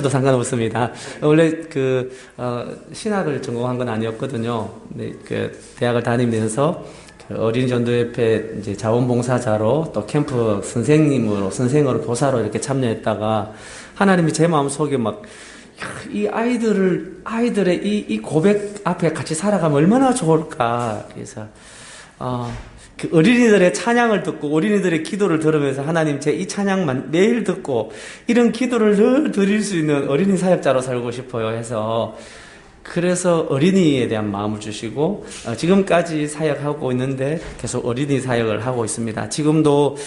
그러셔도 상관없습니다. 원래 신학을 전공한 건 아니었거든요. 근데 대학을 다니면서 어린이 전도협회 이제 자원봉사자로 또 캠프 선생으로 교사로 이렇게 참여했다가 하나님이 제 마음속에 막 이 아이들의 이 고백 앞에 같이 살아가면 얼마나 좋을까. 그래서, 그 어린이들의 찬양을 듣고 어린이들의 기도를 들으면서 하나님 제 이 찬양만 매일 듣고 이런 기도를 늘 드릴 수 있는 어린이 사역자로 살고 싶어요 해서 그래서 어린이에 대한 마음을 주시고 지금까지 사역하고 있는데 계속 어린이 사역을 하고 있습니다. 지금도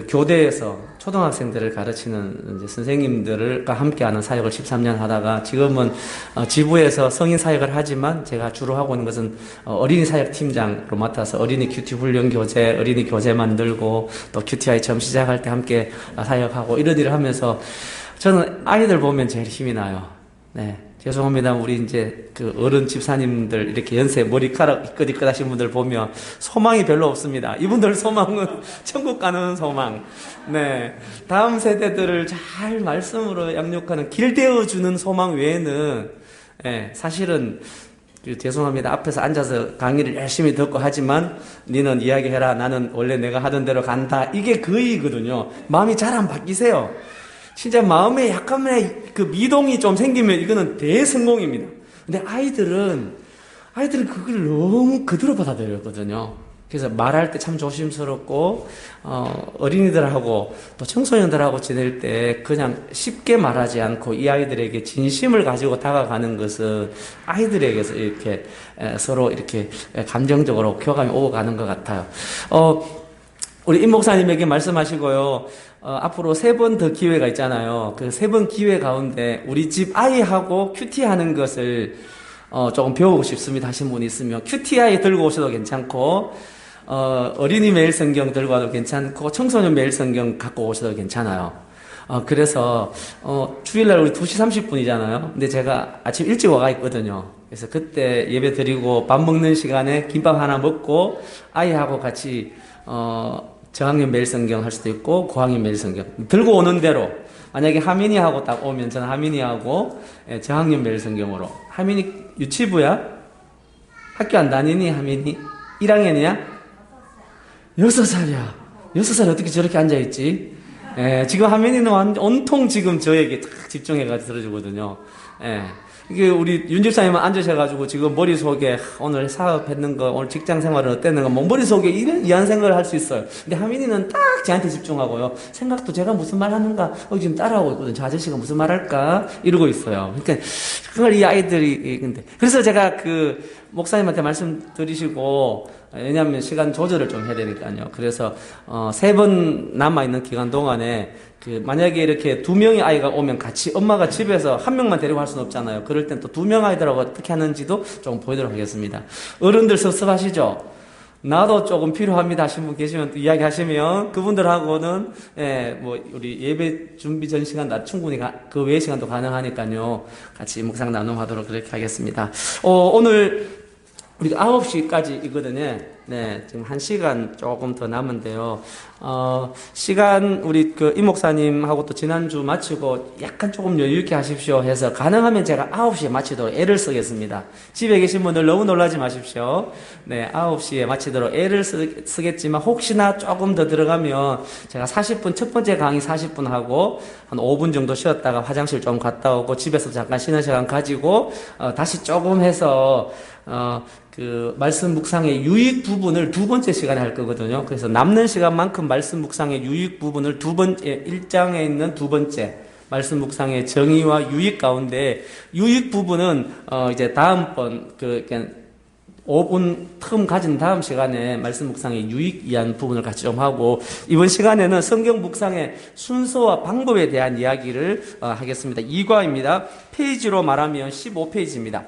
교대에서 초등학생들을 가르치는 이제 선생님들과 함께하는 사역을 13년 하다가 지금은 지부에서 성인 사역을 하지만 제가 주로 하고 있는 것은 어린이 사역 팀장으로 맡아서 어린이 큐티 훈련 교재, 어린이 교재 만들고 또 큐티아이 처음 시작할 때 함께 사역하고 이런 일을 하면서 저는 아이들 보면 제일 힘이 나요. 네. 죄송합니다. 우리 이제 어른 집사님들 이렇게 연세 머리카락 이끌이끌 하신 분들 보면 소망이 별로 없습니다. 이분들 소망은 천국 가는 소망. 네. 다음 세대들을 잘 말씀으로 양육하는 길 되어주는 소망 외에는, 네, 사실은, 죄송합니다. 앞에서 앉아서 강의를 열심히 듣고 하지만, 니는 이야기해라. 나는 원래 내가 하던 대로 간다. 이게 거의거든요. 마음이 잘 안 바뀌세요. 진짜 마음에 약간의 미동이 좀 생기면 이거는 대성공입니다. 근데 아이들은 그걸 너무 그대로 받아들였거든요. 그래서 말할 때 참 조심스럽고, 어린이들하고 또 청소년들하고 지낼 때 그냥 쉽게 말하지 않고 이 아이들에게 진심을 가지고 다가가는 것은 아이들에게서 이렇게 서로 이렇게 감정적으로 교감이 오고 가는 것 같아요. 우리 임 목사님에게 말씀하시고요. 앞으로 3번 더 기회가 있잖아요. 그 3번 기회 가운데 우리 집 아이하고 큐티하는 것을 조금 배우고 싶습니다 하신 분이 있으면 큐티아이 들고 오셔도 괜찮고 어린이 매일 성경 들고 와도 괜찮고 청소년 매일 성경 갖고 오셔도 괜찮아요. 그래서 주일날 우리 2시 30분이잖아요. 근데 제가 아침 일찍 와가 있거든요. 그래서 그때 예배 드리고 밥 먹는 시간에 김밥 하나 먹고 아이하고 같이 저학년 매일 성경 할 수도 있고 고학년 매일 성경 들고 오는 대로 만약에 하민이하고 딱 오면 저는 하민이하고 저학년 매일 성경으로 하민이 유치부야? 학교 안 다니니 하민이? 1학년이야? 6살이야. 6살 어떻게 저렇게 앉아있지? 지금 하민이는 온통 지금 저에게 딱 집중해가지고 들어주거든요. 이게 우리 윤 집사님은 앉으셔가지고 지금 머릿속에 오늘 사업했는 거, 오늘 직장 생활은 어땠는가, 뭐 머릿속에 이한 생각을 할 수 있어요. 근데 하민이는 딱 저한테 집중하고요. 생각도 제가 무슨 말 하는가, 지금 따라하고 있거든요. 저 아저씨가 무슨 말 할까? 이러고 있어요. 그러니까 그걸 이 아이들이, 근데. 그래서 제가 목사님한테 말씀드리시고, 왜냐하면 시간 조절을 좀 해야 되니까요. 그래서, 3번 남아있는 기간 동안에 만약에 이렇게 2명의 아이가 오면 같이 엄마가 집에서 1명만 데리고 할 수는 없잖아요. 그럴 땐 또 2명 아이들하고 어떻게 하는지도 조금 보여드리도록 하겠습니다. 어른들 섭섭하시죠? 나도 조금 필요합니다 하신 분 계시면 또 이야기하시면 그분들하고는 우리 예배 준비 전 시간 충분히 그 외의 시간도 가능하니까요. 같이 묵상 나눔하도록 그렇게 하겠습니다. 오늘 우리가 9시까지 있거든요. 네, 지금 1시간 조금 더 남은데요. 시간, 우리 임 목사님하고 또 지난주 마치고 약간 조금 여유있게 하십시오 해서 가능하면 제가 9시에 마치도록 애를 쓰겠습니다. 집에 계신 분들 너무 놀라지 마십시오. 네, 9시에 마치도록 애를 쓰겠지만 혹시나 조금 더 들어가면 제가 40분, 첫 번째 강의 40분 하고 한 5분 정도 쉬었다가 화장실 좀 갔다 오고 집에서 잠깐 쉬는 시간 가지고, 다시 조금 해서, 말씀 묵상의 유익 부분을 2번째 시간에 할 거거든요. 그래서 남는 시간만큼 말씀 묵상의 유익 부분을 1장에 있는 2번째 말씀 묵상의 정의와 유익 가운데 유익 부분은 이제 다음번 5분 틈 가진 다음 시간에 말씀 묵상의 유익이한 부분을 같이 좀 하고 이번 시간에는 성경 묵상의 순서와 방법에 대한 이야기를 하겠습니다. 2과입니다. 페이지로 말하면 15페이지입니다.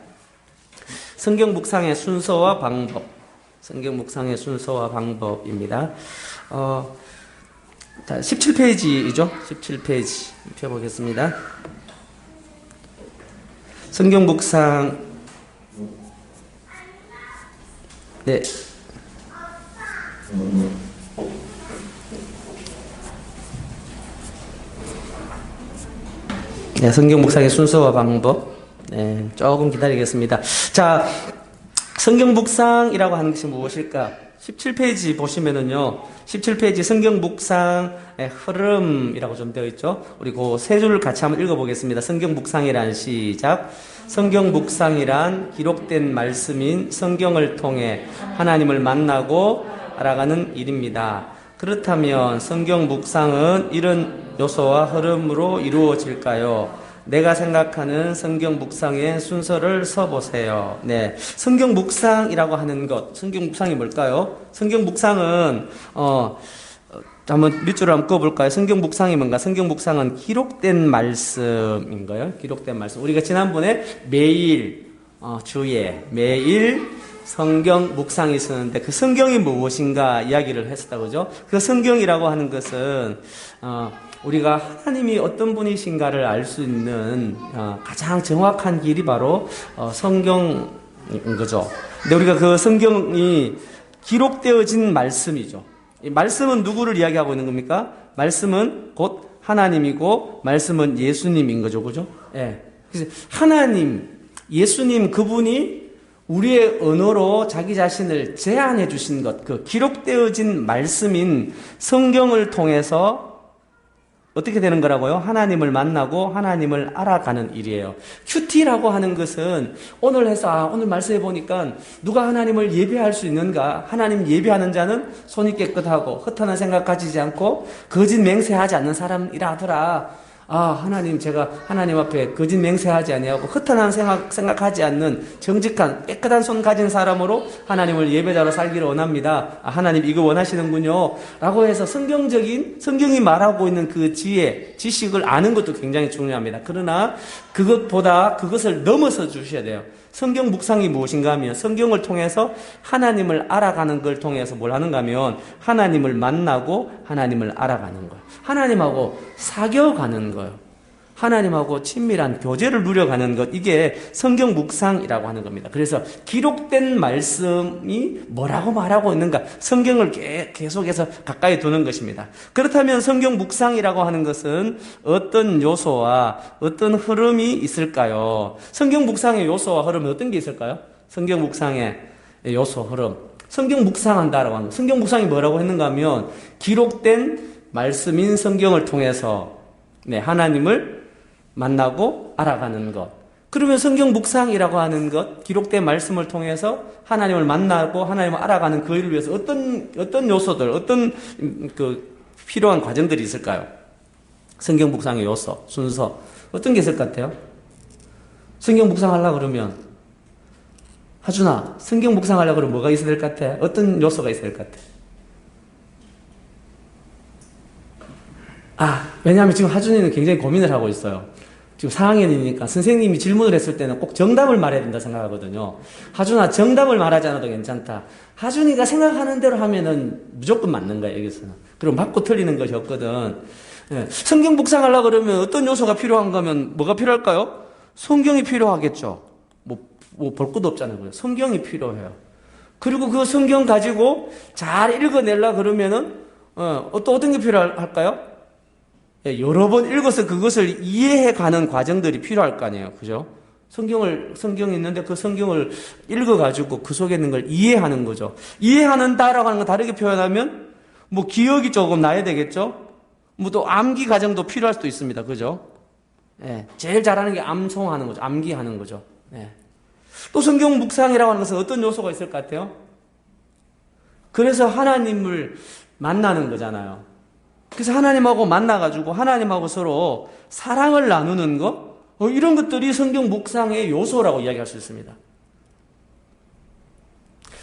성경 묵상의 순서와 방법. 성경 묵상의 순서와 방법입니다. 17페이지이죠? 17페이지. 펴보겠습니다. 성경 묵상, 네. 네, 성경 묵상의 순서와 방법. 네, 조금 기다리겠습니다. 자, 성경 묵상이라고 하는 것이 무엇일까? 17페이지 보시면은요, 17페이지 성경 묵상의 흐름이라고 좀 되어 있죠? 우리 그 세 줄을 같이 한번 읽어보겠습니다. 성경 묵상이란 시작. 성경 묵상이란 기록된 말씀인 성경을 통해 하나님을 만나고 알아가는 일입니다. 그렇다면 성경 묵상은 이런 요소와 흐름으로 이루어질까요? 내가 생각하는 성경 묵상의 순서를 써보세요. 네. 성경 묵상이라고 하는 것. 성경 묵상이 뭘까요? 성경 묵상은, 한번 밑줄을 한번 꺼볼까요? 성경 묵상이 뭔가? 성경 묵상은 기록된 말씀인 거예요. 기록된 말씀. 우리가 지난번에 매일, 주에, 매일 성경 묵상이 있었는데 그 성경이 무엇인가 이야기를 했었다, 그죠? 그 성경이라고 하는 것은, 우리가 하나님이 어떤 분이신가를 알 수 있는 가장 정확한 길이 바로 성경인 거죠. 근데 우리가 그 성경이 기록되어진 말씀이죠. 이 말씀은 누구를 이야기하고 있는 겁니까? 말씀은 곧 하나님이고 말씀은 예수님인 거죠, 그죠? 예. 그래서 하나님, 예수님 그분이 우리의 언어로 자기 자신을 제안해 주신 것, 그 기록되어진 말씀인 성경을 통해서 어떻게 되는 거라고요? 하나님을 만나고 하나님을 알아가는 일이에요. 큐티라고 하는 것은 오늘 해서 오늘 말씀해 보니까 누가 하나님을 예배할 수 있는가? 하나님 예배하는 자는 손이 깨끗하고 허탄한 생각 가지지 않고 거짓 맹세하지 않는 사람이라 하더라. 하나님, 제가 하나님 앞에 거짓 맹세하지 아니하고 허탄한 생각하지 않는 정직한 깨끗한 손 가진 사람으로 하나님을 예배자로 살기를 원합니다. 하나님 이거 원하시는군요. 라고 해서 성경이 말하고 있는 그 지식을 아는 것도 굉장히 중요합니다. 그러나 그것보다 그것을 넘어서 주셔야 돼요. 성경 묵상이 무엇인가 하면 성경을 통해서 하나님을 알아가는 걸 통해서 뭘 하는가 하면 하나님을 만나고 하나님을 알아가는 거예요. 하나님하고 사귀어가는 거예요. 하나님하고 친밀한 교제를 누려가는 것, 이게 성경 묵상이라고 하는 겁니다. 그래서 기록된 말씀이 뭐라고 말하고 있는가, 성경을 계속해서 가까이 두는 것입니다. 그렇다면 성경 묵상이라고 하는 것은 어떤 요소와 어떤 흐름이 있을까요? 성경 묵상의 요소와 흐름은 어떤 게 있을까요? 성경 묵상의 요소, 흐름. 성경 묵상한다라고 하는 거. 성경 묵상이 뭐라고 했는가 하면 기록된 말씀인 성경을 통해서 하나님을 만나고 알아가는 것. 그러면 성경 묵상이라고 하는 것, 기록된 말씀을 통해서 하나님을 만나고 하나님을 알아가는 그 일을 위해서 어떤 요소들, 어떤 필요한 과정들이 있을까요? 성경 묵상의 요소, 순서. 어떤 게 있을 것 같아요? 성경 묵상하려고 그러면, 하준아, 성경 묵상하려고 그러면 뭐가 있어야 될 것 같아? 어떤 요소가 있어야 될 것 같아? 왜냐하면 지금 하준이는 굉장히 고민을 하고 있어요. 지금 4학년이니까 선생님이 질문을 했을 때는 꼭 정답을 말해야 된다 생각하거든요. 하준아, 정답을 말하지 않아도 괜찮다. 하준이가 생각하는 대로 하면은 무조건 맞는 거야, 여기서는. 그리고 맞고 틀리는 것이 없거든. 성경 묵상하려고 그러면 어떤 요소가 필요한가 하면 뭐가 필요할까요? 성경이 필요하겠죠. 볼 것도 없잖아요. 성경이 필요해요. 그리고 그 성경 가지고 잘 읽어내려고 그러면은, 또 어떤 게 필요할까요? 여러 번 읽어서 그것을 이해해가는 과정들이 필요할 거 아니에요. 그죠? 성경이 있는데 그 성경을 읽어가지고 그 속에 있는 걸 이해하는 거죠. 이해하는다라고 하는 거 다르게 표현하면, 기억이 조금 나야 되겠죠? 또 암기 과정도 필요할 수도 있습니다. 그죠? 제일 잘하는 게 암송하는 거죠. 암기하는 거죠. 또 성경 묵상이라고 하는 것은 어떤 요소가 있을 것 같아요? 그래서 하나님을 만나는 거잖아요. 그래서 하나님하고 만나가지고 하나님하고 서로 사랑을 나누는 것, 이런 것들이 성경 묵상의 요소라고 이야기할 수 있습니다.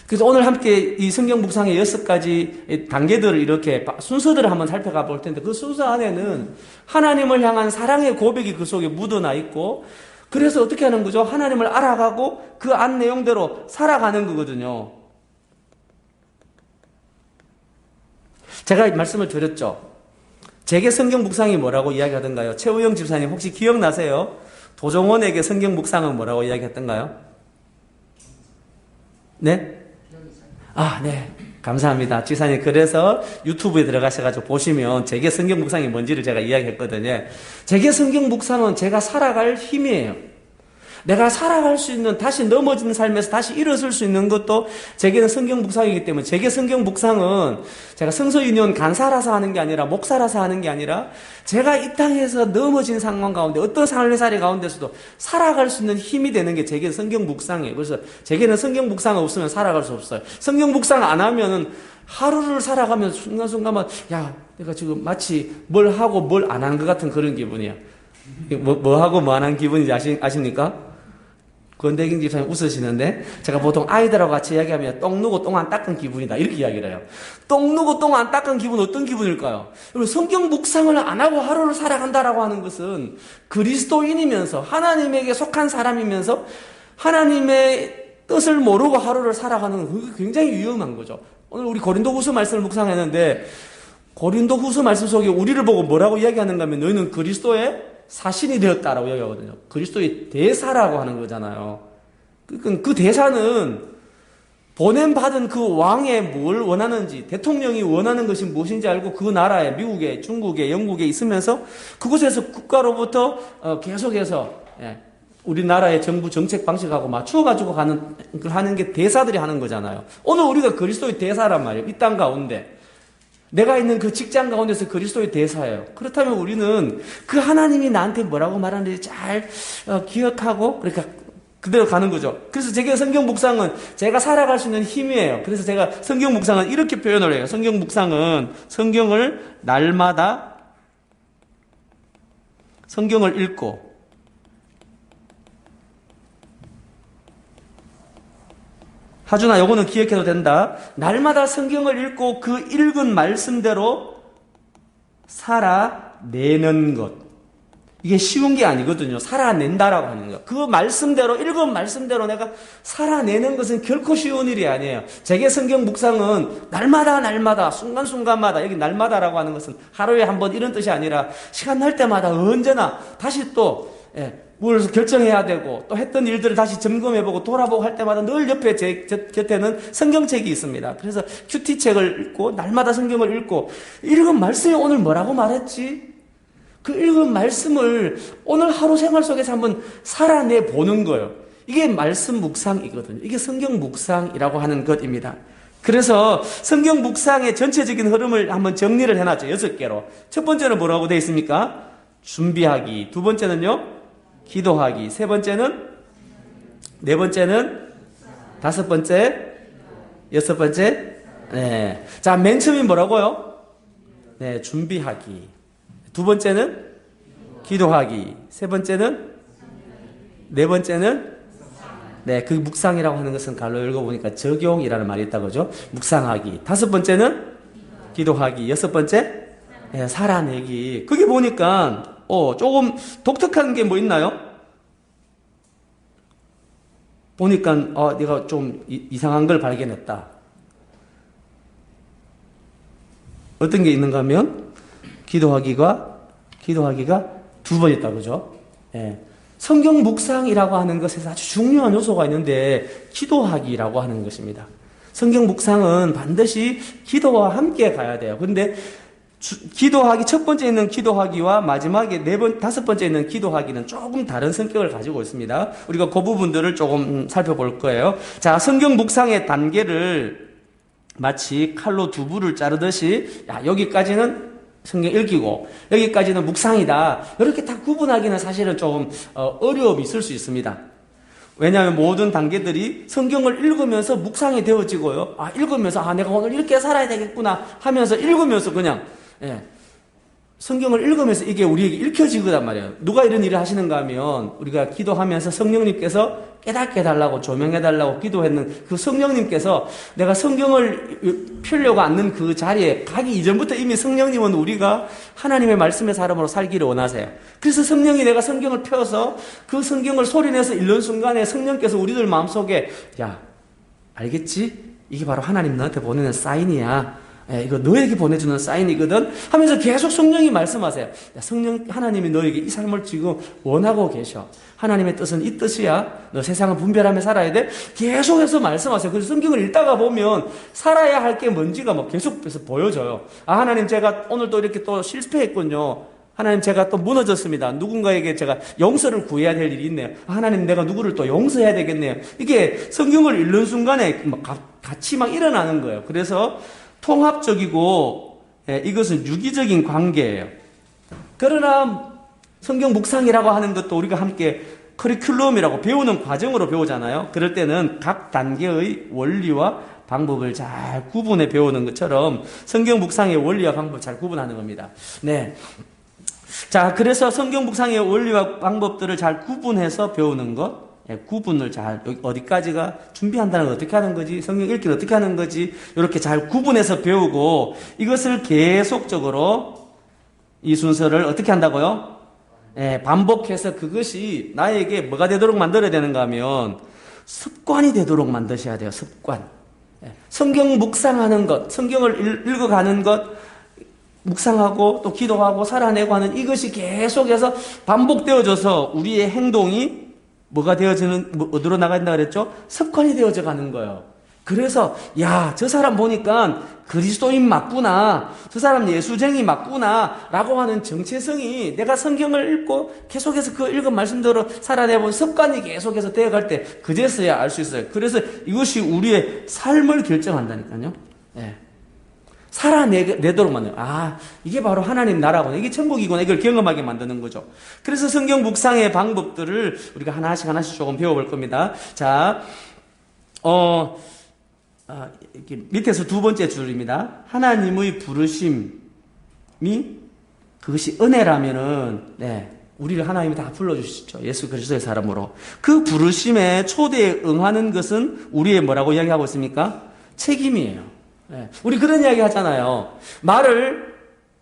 그래서 오늘 함께 이 성경 묵상의 6가지 단계들을 이렇게 순서들을 한번 살펴가 볼 텐데, 그 순서 안에는 하나님을 향한 사랑의 고백이 그 속에 묻어나 있고, 그래서 어떻게 하는 거죠? 하나님을 알아가고 그 안 내용대로 살아가는 거거든요. 제가 말씀을 드렸죠. 제게 성경 묵상이 뭐라고 이야기하던가요? 최우영 집사님 혹시 기억나세요? 도종원에게 성경 묵상은 뭐라고 이야기했던가요? 네? 네. 감사합니다. 지사님, 그래서 유튜브에 들어가셔가지고 보시면 제게 성경 묵상이 뭔지를 제가 이야기했거든요. 제게 성경 묵상은 제가 살아갈 힘이에요. 내가 살아갈 수 있는, 다시 넘어진 삶에서 다시 일어설 수 있는 것도 제게는 성경 묵상이기 때문에, 제게 성경 묵상은 제가 성서유년 간사라서 하는 게 아니라, 목사라서 하는 게 아니라, 제가 이 땅에서 넘어진 상황 가운데, 어떤 삶의 가운데서도 살아갈 수 있는 힘이 되는 게 제게는 성경 묵상이에요. 그래서 제게는 성경 묵상 없으면 살아갈 수 없어요. 성경 묵상 안 하면은 하루를 살아가면서 순간순간만, 야, 내가 지금 마치 뭘 하고 뭘 안 한 것 같은 그런 기분이야. 뭐 하고 뭐 안 한 기분인지 아십니까? 권대경 집사님 웃으시는데, 제가 보통 아이들하고 같이 이야기하면 똥 누고 똥 안 닦은 기분이다, 이렇게 이야기를 해요. 똥 누고 똥 안 닦은 기분 어떤 기분일까요? 여러분, 성경 묵상을 안 하고 하루를 살아간다라고 하는 것은 그리스도인이면서 하나님에게 속한 사람이면서 하나님의 뜻을 모르고 하루를 살아가는 건 굉장히 위험한 거죠. 오늘 우리 고린도후서 말씀을 묵상했는데, 고린도후서 말씀 속에 우리를 보고 뭐라고 이야기하는가 하면, 너희는 그리스도의 사신이 되었다라고 이야기하거든요. 그리스도의 대사라고 하는 거잖아요. 그 대사는 보냄받은 그 왕의 뭘 원하는지, 대통령이 원하는 것이 무엇인지 알고 그 나라에, 미국에, 중국에, 영국에 있으면서 그곳에서 국가로부터 계속해서 우리나라의 정부 정책 방식하고 맞추어가지고 하는 게 대사들이 하는 거잖아요. 오늘 우리가 그리스도의 대사란 말이에요. 이 땅 가운데. 내가 있는 그 직장 가운데서 그리스도의 대사예요. 그렇다면 우리는 그 하나님이 나한테 뭐라고 말하는지 잘 기억하고 그러니까 그대로 가는 거죠. 그래서 제게 성경 묵상은 제가 살아갈 수 있는 힘이에요. 그래서 제가 성경 묵상은 이렇게 표현을 해요. 성경 묵상은 성경을 날마다 성경을 읽고 하준아, 요거는 기억해도 된다. 날마다 성경을 읽고 그 읽은 말씀대로 살아내는 것. 이게 쉬운 게 아니거든요. 살아낸다라고 하는 거. 그 말씀대로, 읽은 말씀대로 내가 살아내는 것은 결코 쉬운 일이 아니에요. 제게 성경 묵상은 날마다, 순간순간마다, 여기 날마다라고 하는 것은 하루에 한 번 이런 뜻이 아니라 시간 날 때마다 언제나 다시 또, 뭘 결정해야 되고 또 했던 일들을 다시 점검해보고 돌아보고 할 때마다 늘 옆에 제 곁에는 성경책이 있습니다. 그래서 큐티책을 읽고 날마다 성경을 읽고 읽은 말씀이 오늘 뭐라고 말했지? 그 읽은 말씀을 오늘 하루 생활 속에서 한번 살아내 보는 거예요. 이게 말씀 묵상이거든요. 이게 성경 묵상이라고 하는 것입니다. 그래서 성경 묵상의 전체적인 흐름을 한번 정리를 해놨죠. 6개로. 첫 번째는 뭐라고 되어 있습니까? 준비하기. 두 번째는요? 기도하기. 세 번째는? 네 번째는? 다섯 번째? 여섯 번째? 네. 자, 맨 처음이 뭐라고요? 네, 준비하기. 두 번째는? 기도하기. 세 번째는? 네 번째는? 네, 그 묵상이라고 하는 것은 갈로 읽어보니까 적용이라는 말이 있다고 그죠? 묵상하기. 다섯 번째는? 기도하기. 여섯 번째? 네, 살아내기. 그게 보니까 조금 독특한 게 뭐 있나요? 보니까 내가 좀 이상한 걸 발견했다. 어떤 게 있는가 하면 기도하기가 두 번 있다 그죠? 예. 성경 묵상이라고 하는 것에서 아주 중요한 요소가 있는데 기도하기라고 하는 것입니다. 성경 묵상은 반드시 기도와 함께 가야 돼요. 그런데 기도하기, 첫 번째 있는 기도하기와 마지막에 다섯 번째 있는 기도하기는 조금 다른 성격을 가지고 있습니다. 우리가 그 부분들을 조금 살펴볼 거예요. 자, 성경 묵상의 단계를 마치 칼로 두부를 자르듯이, 여기까지는 성경 읽기고, 여기까지는 묵상이다. 이렇게 다 구분하기는 사실은 조금 어려움이 있을 수 있습니다. 왜냐하면 모든 단계들이 성경을 읽으면서 묵상이 되어지고요. 읽으면서, 내가 오늘 이렇게 살아야 되겠구나 하면서 읽으면서 그냥, 성경을 읽으면서 이게 우리에게 읽혀지거단 말이에요. 누가 이런 일을 하시는가 하면 우리가 기도하면서 성령님께서 깨닫게 해달라고 조명해달라고 기도했는 그 성령님께서 내가 성경을 펴려고 앉는 그 자리에 가기 이전부터 이미 성령님은 우리가 하나님의 말씀의 사람으로 살기를 원하세요. 그래서 성령이 내가 성경을 펴서 그 성경을 소리내서 읽는 순간에 성령께서 우리들 마음속에 알겠지? 이게 바로 하나님 너한테 보내는 사인이야. 이거 너에게 보내주는 사인이거든 하면서 계속 성령이 말씀하세요. 성령 하나님이 너에게 이 삶을 지금 원하고 계셔. 하나님의 뜻은 이 뜻이야. 너 세상을 분별하며 살아야 돼. 계속해서 말씀하세요. 그래서 성경을 읽다가 보면 살아야 할 게 뭔지가 막 계속해서 보여져요. 하나님 제가 오늘 또 이렇게 또 실패했군요. 하나님 제가 또 무너졌습니다. 누군가에게 제가 용서를 구해야 될 일이 있네요. 하나님 내가 누구를 또 용서해야 되겠네요. 이게 성경을 읽는 순간에 같이 막 일어나는 거예요. 그래서 통합적이고 이것은 유기적인 관계예요. 그러나 성경 묵상이라고 하는 것도 우리가 함께 커리큘럼이라고 배우는 과정으로 배우잖아요. 그럴 때는 각 단계의 원리와 방법을 잘 구분해 배우는 것처럼 성경 묵상의 원리와 방법을 잘 구분하는 겁니다. 네. 자, 그래서 성경 묵상의 원리와 방법들을 잘 구분해서 배우는 것. 구분을 잘, 어디까지가 준비한다는 건 어떻게 하는 거지? 성경 읽기를 어떻게 하는 거지? 이렇게 잘 구분해서 배우고 이것을 계속적으로 이 순서를 어떻게 한다고요? 반복해서 그것이 나에게 뭐가 되도록 만들어야 되는가 하면 습관이 되도록 만드셔야 돼요. 습관. 성경 묵상하는 것, 성경을 읽어가는 것, 묵상하고 또 기도하고 살아내고 하는 이것이 계속해서 반복되어져서 우리의 행동이 뭐가 되어지는, 어디로 나간다 그랬죠? 습관이 되어져 가는 거예요. 그래서, 야, 저 사람 보니까 그리스도인 맞구나. 저 사람 예수쟁이 맞구나. 라고 하는 정체성이 내가 성경을 읽고 계속해서 그 읽은 말씀대로 살아내본 습관이 계속해서 되어갈 때 그제서야 알 수 있어요. 그래서 이것이 우리의 삶을 결정한다니까요. 예. 살아내도록 만들어요. 이게 바로 하나님 나라구나. 이게 천국이구나. 이걸 경험하게 만드는 거죠. 그래서 성경 묵상의 방법들을 우리가 하나씩 조금 배워볼 겁니다. 자, 이렇게 밑에서 두 번째 줄입니다. 하나님의 부르심이 그것이 은혜라면은, 우리를 하나님이 다 불러주시죠. 예수 그리스도의 사람으로. 그 부르심에 초대에 응하는 것은 우리의 뭐라고 이야기하고 있습니까? 책임이에요. 우리 그런 이야기 하잖아요. 말을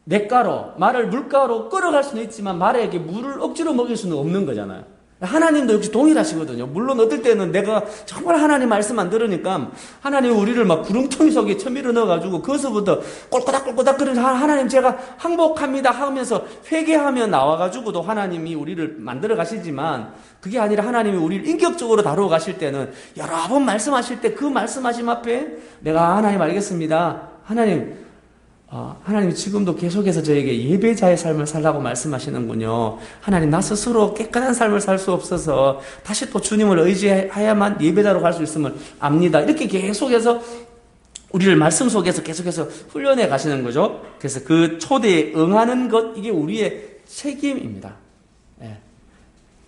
물가로 끌어갈 수는 있지만 말에게 물을 억지로 먹일 수는 없는 거잖아요. 하나님도 역시 동일하시거든요. 물론 어떨 때는 내가 정말 하나님 말씀 안 들으니까 하나님 우리를 막 구름통이 속에 천미를 넣어가지고 거기서부터 꼴꼬닥 그러는 하나님 제가 항복합니다 하면서 회개하며 나와가지고도 하나님이 우리를 만들어 가시지만 그게 아니라 하나님이 우리를 인격적으로 다루어 가실 때는 여러 번 말씀하실 때 그 말씀하심 앞에 내가 하나님 알겠습니다. 하나님 지금도 계속해서 저에게 예배자의 삶을 살라고 말씀하시는군요. 하나님 나 스스로 깨끗한 삶을 살 수 없어서 다시 또 주님을 의지해야만 예배자로 갈 수 있음을 압니다. 이렇게 계속해서 우리를 말씀 속에서 계속해서 훈련해 가시는 거죠. 그래서 그 초대에 응하는 것 이게 우리의 책임입니다.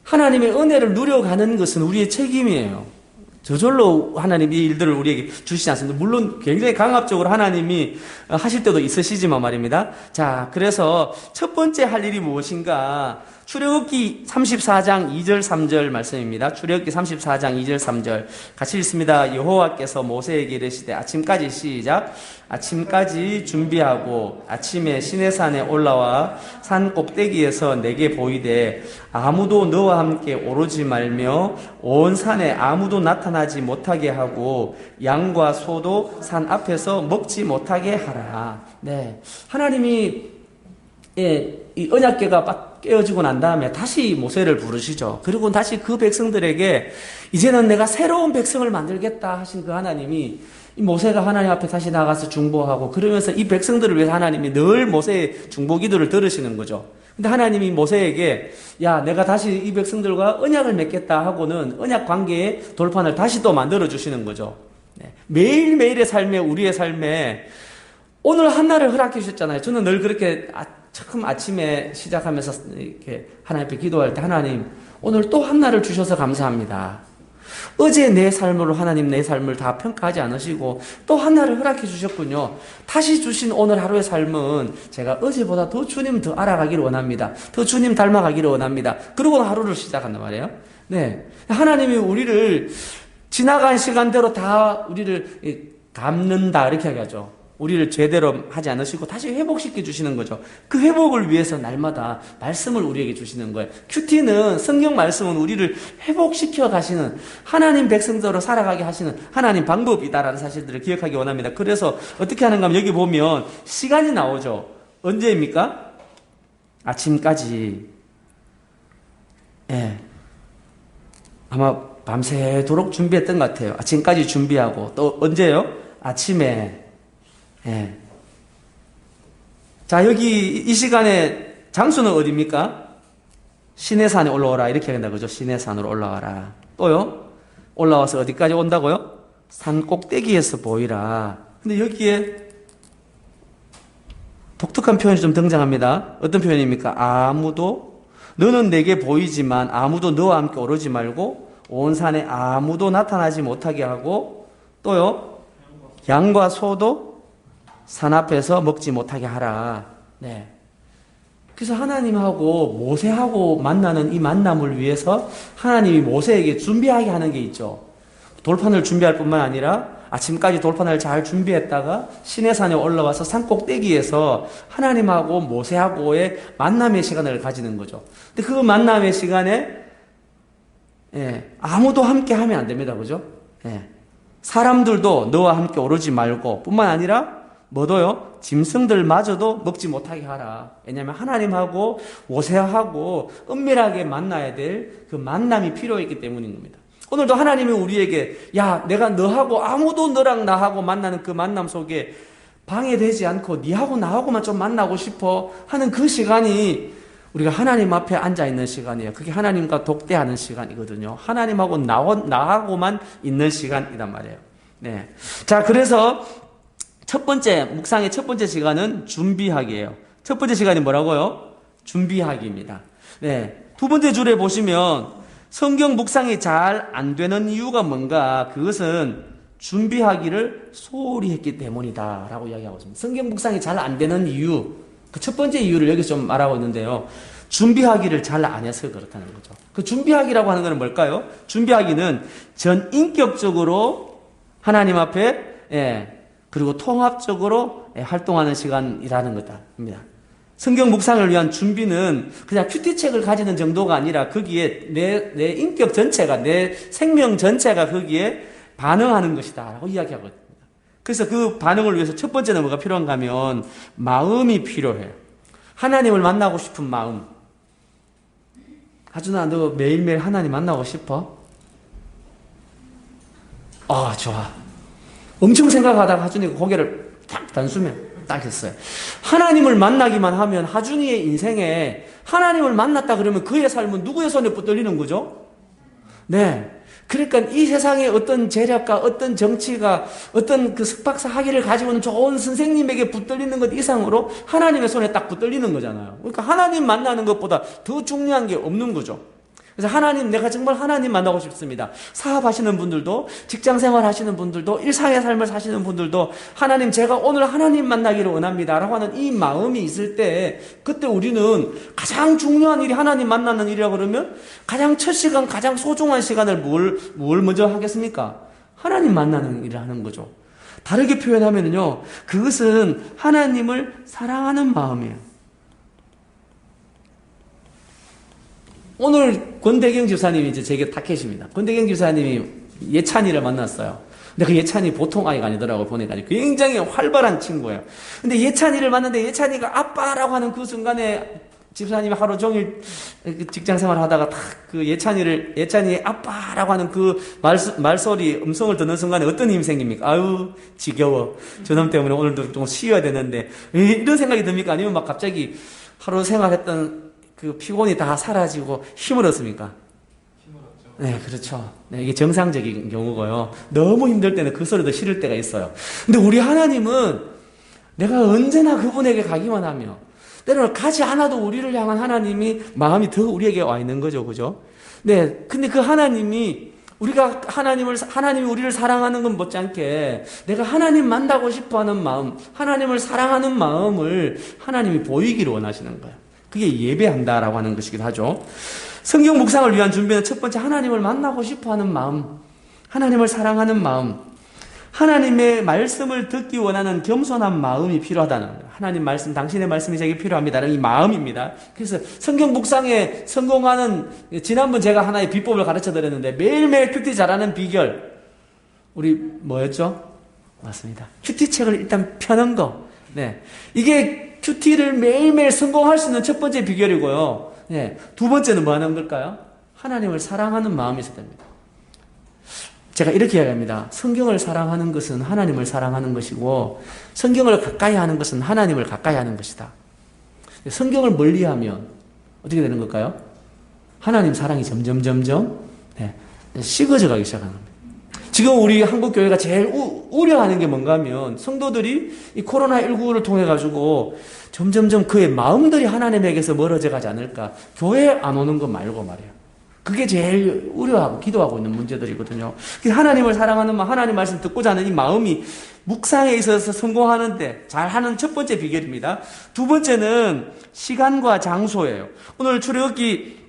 하나님의 은혜를 누려가는 것은 우리의 책임이에요. 저절로 하나님 이 일들을 우리에게 주시지 않습니다. 물론 굉장히 강압적으로 하나님이 하실 때도 있으시지만 말입니다. 자, 그래서 첫 번째 할 일이 무엇인가? 출애굽기 34장 2절 3절 말씀입니다. 출애굽기 34장 2절 3절 같이 읽습니다. 여호와께서 모세에게 이르시되 아침까지 시작. 아침까지 준비하고 아침에 시내산에 올라와 산 꼭대기에서 내게 보이되 아무도 너와 함께 오르지 말며 온 산에 아무도 나타나지 못하게 하고 양과 소도 산 앞에서 먹지 못하게 하라. 하나님이 이 언약궤가 깨어지고 난 다음에 다시 모세를 부르시죠. 그리고 다시 그 백성들에게 이제는 내가 새로운 백성을 만들겠다 하신 그 하나님이 이 모세가 하나님 앞에 다시 나가서 중보하고 그러면서 이 백성들을 위해서 하나님이 늘 모세의 중보 기도를 들으시는 거죠. 근데 하나님이 모세에게 야 내가 다시 이 백성들과 언약을 맺겠다 하고는 언약 관계의 돌판을 다시 또 만들어 주시는 거죠. 매일매일의 삶에 우리의 삶에 오늘 한날을 허락해 주셨잖아요. 저는 늘 그렇게 처음 아침에 시작하면서 이렇게 하나님 앞에 기도할 때 하나님 오늘 또 한날을 주셔서 감사합니다. 어제 내 삶으로 하나님 내 삶을 다 평가하지 않으시고 또 한날을 허락해 주셨군요. 다시 주신 오늘 하루의 삶은 제가 어제보다 더 주님 더 알아가기를 원합니다. 더 주님 닮아가기를 원합니다. 그러고 하루를 시작한단 말이에요. 하나님이 우리를 지나간 시간대로 다 우리를 갚는다 이렇게 하죠. 우리를 제대로 하지 않으시고 다시 회복시켜 주시는 거죠. 그 회복을 위해서 날마다 말씀을 우리에게 주시는 거예요. 큐티는 성경 말씀은 우리를 회복시켜 가시는 하나님 백성대로 살아가게 하시는 하나님 방법이다라는 사실들을 기억하기 원합니다. 그래서 어떻게 하는가 하면 여기 보면 시간이 나오죠. 언제입니까? 아침까지. 예. 아마 밤새도록 준비했던 것 같아요. 아침까지 준비하고 또 언제요? 아침에. 예. 자, 여기 이 시간에 장소는 어디입니까? 시내산에 올라오라 이렇게 한다 그죠? 시내산으로 올라가라. 또요? 올라와서 어디까지 온다고요? 산 꼭대기에서 보이라. 근데 여기에 독특한 표현이 좀 등장합니다. 어떤 표현입니까? 아무도 너는 내게 보이지만 아무도 너와 함께 오르지 말고 온 산에 아무도 나타나지 못하게 하고 또요? 양과 소도 산 앞에서 먹지 못하게 하라. 네. 그래서 하나님하고 모세하고 만나는 이 만남을 위해서 하나님이 모세에게 준비하게 하는 게 있죠. 돌판을 준비할 뿐만 아니라 아침까지 돌판을 잘 준비했다가 시내산에 올라와서 산 꼭대기에서 하나님하고 모세하고의 만남의 시간을 가지는 거죠. 근데 그 만남의 시간에 아무도 함께 하면 안 됩니다. 그죠? 사람들도 너와 함께 오르지 말고 뿐만 아니라 뭐도요? 짐승들마저도 먹지 못하게 하라. 왜냐하면 하나님하고 모세하고 은밀하게 만나야 될 그 만남이 필요했기 때문인 겁니다. 오늘도 하나님이 우리에게 야 내가 너하고 아무도 너랑 나하고 만나는 그 만남 속에 방해되지 않고 니하고 나하고만 좀 만나고 싶어 하는 그 시간이 우리가 하나님 앞에 앉아있는 시간이에요. 그게 하나님과 독대하는 시간이거든요. 하나님하고 나하고만 있는 시간이란 말이에요. 네. 자, 그래서 첫 번째, 묵상의 첫 번째 시간은 준비하기예요. 첫 번째 시간이 뭐라고요? 준비하기입니다. 네. 두 번째 줄에 보시면 성경 묵상이 잘 안 되는 이유가 뭔가? 그것은 준비하기를 소홀히 했기 때문이다 라고 이야기하고 있습니다. 성경 묵상이 잘 안 되는 이유, 그 첫 번째 이유를 여기서 좀 말하고 있는데요. 준비하기를 잘 안 해서 그렇다는 거죠. 그 준비하기라고 하는 것은 뭘까요? 준비하기는 전인격적으로 하나님 앞에 그리고 통합적으로 활동하는 시간이라는 것입니다. 성경 묵상을 위한 준비는 그냥 큐티책을 가지는 정도가 아니라 거기에 내 인격 전체가, 내 생명 전체가 거기에 반응하는 것이다 라고 이야기하거든요. 그래서 그 반응을 위해서 첫 번째는 뭐가 필요한가 하면 마음이 필요해요. 하나님을 만나고 싶은 마음. 하준아, 너 매일매일 하나님 만나고 싶어? 아, 좋아. 엄청 생각하다가 하준이가 고개를 딱 단수면 딱 했어요. 하나님을 만나기만 하면 하준이의 인생에 하나님을 만났다 그러면 그의 삶은 누구의 손에 붙들리는 거죠? 네. 그러니까 이 세상에 어떤 재력가, 어떤 정치가, 어떤 그 석박사 학위를 가지고 있는 좋은 선생님에게 붙들리는 것 이상으로 하나님의 손에 딱 붙들리는 거잖아요. 그러니까 하나님 만나는 것보다 더 중요한 게 없는 거죠. 그래서 하나님, 내가 정말 하나님 만나고 싶습니다. 사업하시는 분들도, 직장생활 하시는 분들도, 일상의 삶을 사시는 분들도 하나님, 제가 오늘 하나님 만나기를 원합니다 라고 하는 이 마음이 있을 때 그때 우리는 가장 중요한 일이 하나님 만나는 일이라고 그러면 가장 첫 시간, 가장 소중한 시간을 뭘 먼저 하겠습니까? 하나님 만나는 일을 하는 거죠. 다르게 표현하면요, 그것은 하나님을 사랑하는 마음이에요. 오늘 권대경 집사님이 이제 제게 타켓입니다. 권대경 집사님이 예찬이를 만났어요. 근데 그 예찬이 보통 아이가 아니더라고요. 보니까 굉장히 활발한 친구예요. 근데 예찬이를 만났는데 예찬이가 아빠라고 하는 그 순간에 집사님이 하루 종일 직장 생활 하다가 딱 그 예찬이의 아빠라고 하는 그 말소리, 음성을 듣는 순간에 어떤 힘이 생깁니까? 아유, 지겨워. 저놈 때문에 오늘도 좀 쉬어야 되는데. 이런 생각이 듭니까? 아니면 막 갑자기 하루 생활했던 그 피곤이 다 사라지고 힘을 얻습니까? 힘들었죠. 네, 그렇죠. 네, 이게 정상적인 경우고요. 너무 힘들 때는 그 소리도 싫을 때가 있어요. 근데 우리 하나님은 내가 언제나 그분에게 가기만 하며 때로는 가지 않아도 우리를 향한 하나님이 마음이 더 우리에게 와 있는 거죠. 그죠? 네, 근데 그 하나님이 하나님이 우리를 사랑하는 건 못지않게 내가 하나님 만나고 싶어 하는 마음, 하나님을 사랑하는 마음을 하나님이 보이기를 원하시는 거예요. 그게 예배한다라고 하는 것이기도 하죠. 성경 묵상을 위한 준비는 첫 번째 하나님을 만나고 싶어하는 마음, 하나님을 사랑하는 마음. 하나님의 말씀을 듣기 원하는 겸손한 마음이 필요하다는 거예요. 하나님 말씀, 당신의 말씀이 제게 필요합니다는 이 마음입니다. 그래서 성경 묵상에 성공하는, 지난번 제가 하나의 비법을 가르쳐 드렸는데 매일매일 큐티 잘하는 비결, 우리 뭐였죠? 맞습니다. 큐티 책을 일단 펴는 거. 네. 이게 큐티를 매일매일 성공할 수 있는 첫 번째 비결이고요. 네. 두 번째는 뭐 하는 걸까요? 하나님을 사랑하는 마음이 있어야 됩니다. 제가 이렇게 이야기합니다. 성경을 사랑하는 것은 하나님을 사랑하는 것이고 성경을 가까이 하는 것은 하나님을 가까이 하는 것이다. 성경을 멀리하면 어떻게 되는 걸까요? 하나님 사랑이 점점 네, 식어져 가기 시작하는 겁니다. 지금 우리 한국교회가 제일 우려하는 게 뭔가 하면 성도들이 이 코로나19를 통해 가지고 점점 그의 마음들이 하나님에게서 멀어져 가지 않을까. 교회에 안 오는 것 말고 말이에요. 그게 제일 우려하고 기도하고 있는 문제들이거든요. 하나님을 사랑하는 마음, 하나님 말씀 듣고자 하는 이 마음이 묵상에 있어서 성공하는데 잘하는 첫 번째 비결입니다. 두 번째는 시간과 장소예요. 오늘 출애굽기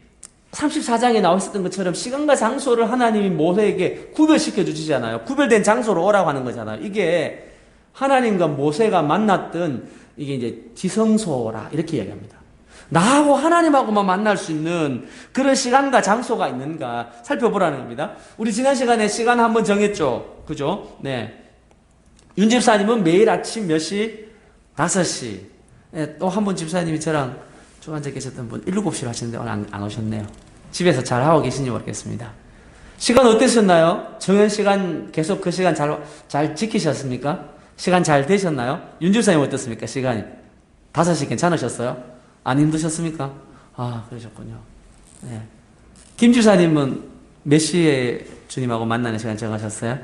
34장에 나와 있었던 것처럼 시간과 장소를 하나님이 모세에게 구별시켜 주시잖아요. 구별된 장소로 오라고 하는 거잖아요. 이게 하나님과 모세가 만났던 이게 이제 지성소라 이렇게 이야기합니다. 나하고 하나님하고만 만날 수 있는 그런 시간과 장소가 있는가 살펴보라는 겁니다. 우리 지난 시간에 시간 한번 정했죠. 그죠? 네. 윤 집사님은 매일 아침 몇 시? 5시. 네, 또 한 분 집사님이 저랑 쭉 앉아 계셨던 분 7시로 하시는데 오늘 안 오셨네요. 집에서 잘 하고 계신지 모르겠습니다. 시간 어땠었나요? 정한 시간 계속 그 시간 잘 지키셨습니까? 시간 잘 되셨나요? 윤 집사님 어떻습니까? 시간이 5시 괜찮으셨어요? 안 힘드셨습니까? 아, 그러셨군요. 네. 김 집사님은 몇 시에 주님하고 만나는 시간 정하셨어요?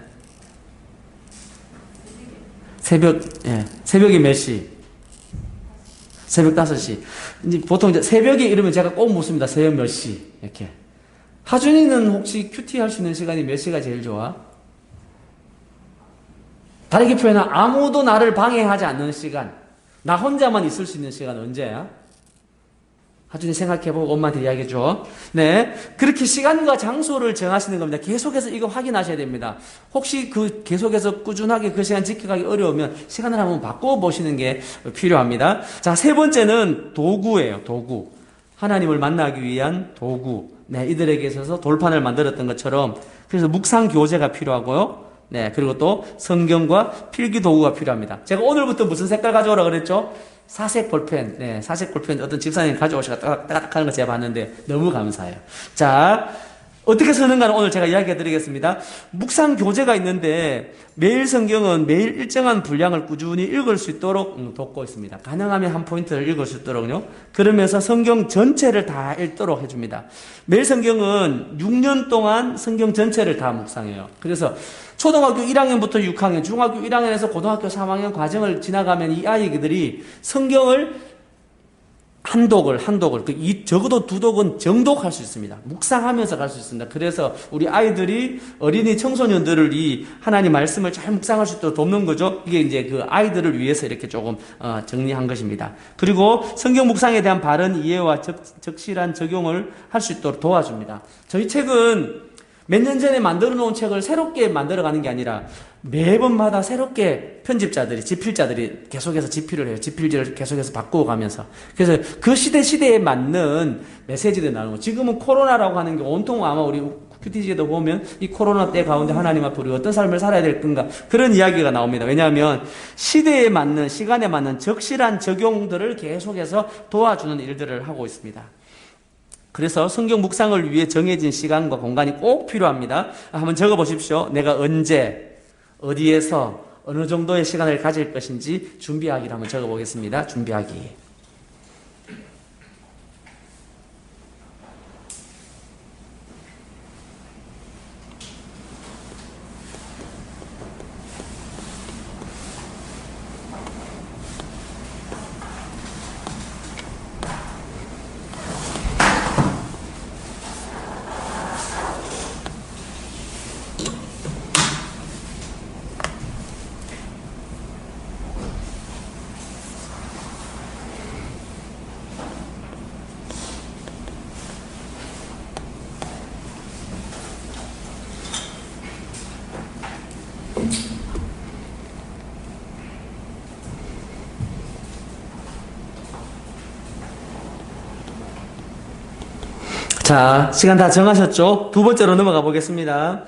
새벽에 몇 시? 새벽 5시. 이제 보통 이제 새벽에 이러면 제가 꼭 묻습니다. 새벽 몇 시? 이렇게. 하준이는 혹시 큐티 할 수 있는 시간이 몇 시가 제일 좋아? 다르게 표현하면 아무도 나를 방해하지 않는 시간. 나 혼자만 있을 수 있는 시간 언제야? 하준이 생각해보고 엄마한테 이야기해줘. 네. 그렇게 시간과 장소를 정하시는 겁니다. 계속해서 이거 확인하셔야 됩니다. 혹시 계속해서 꾸준하게 그 시간 지켜가기 어려우면 시간을 한번 바꿔보시는 게 필요합니다. 자, 세 번째는 도구예요. 도구. 하나님을 만나기 위한 도구. 네. 이들에게 있어서 돌판을 만들었던 것처럼. 그래서 묵상 교재가 필요하고요. 네. 그리고 또 성경과 필기 도구가 필요합니다. 제가 오늘부터 무슨 색깔 가져오라 그랬죠? 사색 볼펜, 네, 사색 볼펜 어떤 집사님 가져오시가 따닥따닥 하는 거 제가 봤는데 너무 감사해요. 자, 어떻게 쓰는가는 오늘 제가 이야기해 드리겠습니다. 묵상 교재가 있는데 매일 성경은 매일 일정한 분량을 꾸준히 읽을 수 있도록 돕고 있습니다. 가능하면 한 포인트를 읽을 수 있도록요. 그러면서 성경 전체를 다 읽도록 해줍니다. 매일 성경은 6년 동안 성경 전체를 다 묵상해요. 그래서 초등학교 1학년부터 6학년, 중학교 1학년에서 고등학교 3학년 과정을 지나가면 이 아이들이 성경을 한 독을, 적어도 2독은 정독할 수 있습니다. 묵상하면서 갈 수 있습니다. 그래서 우리 아이들이, 어린이 청소년들을 이 하나님 말씀을 잘 묵상할 수 있도록 돕는 거죠. 이게 이제 그 아이들을 위해서 이렇게 조금, 정리한 것입니다. 그리고 성경 묵상에 대한 바른 이해와 적실한 적용을 할 수 있도록 도와줍니다. 저희 책은 몇 년 전에 만들어 놓은 책을 새롭게 만들어 가는 게 아니라 매번마다 새롭게 편집자들이, 집필자들이 계속해서 집필을 해요. 집필지를 계속해서 바꾸어 가면서. 그래서 그 시대에 맞는 메시지들이 나오는 거예요. 지금은 코로나라고 하는 게 온통 아마 우리 큐티지에도 보면 이 코로나 때 가운데 하나님 앞에 우리 어떤 삶을 살아야 될 건가 그런 이야기가 나옵니다. 왜냐하면 시대에 맞는, 시간에 맞는 적실한 적용들을 계속해서 도와주는 일들을 하고 있습니다. 그래서 성경 묵상을 위해 정해진 시간과 공간이 꼭 필요합니다. 한번 적어보십시오. 내가 언제, 어디에서, 어느 정도의 시간을 가질 것인지 준비하기를 한번 적어보겠습니다. 준비하기. 자, 시간 다 정하셨죠? 두 번째로 넘어가 보겠습니다.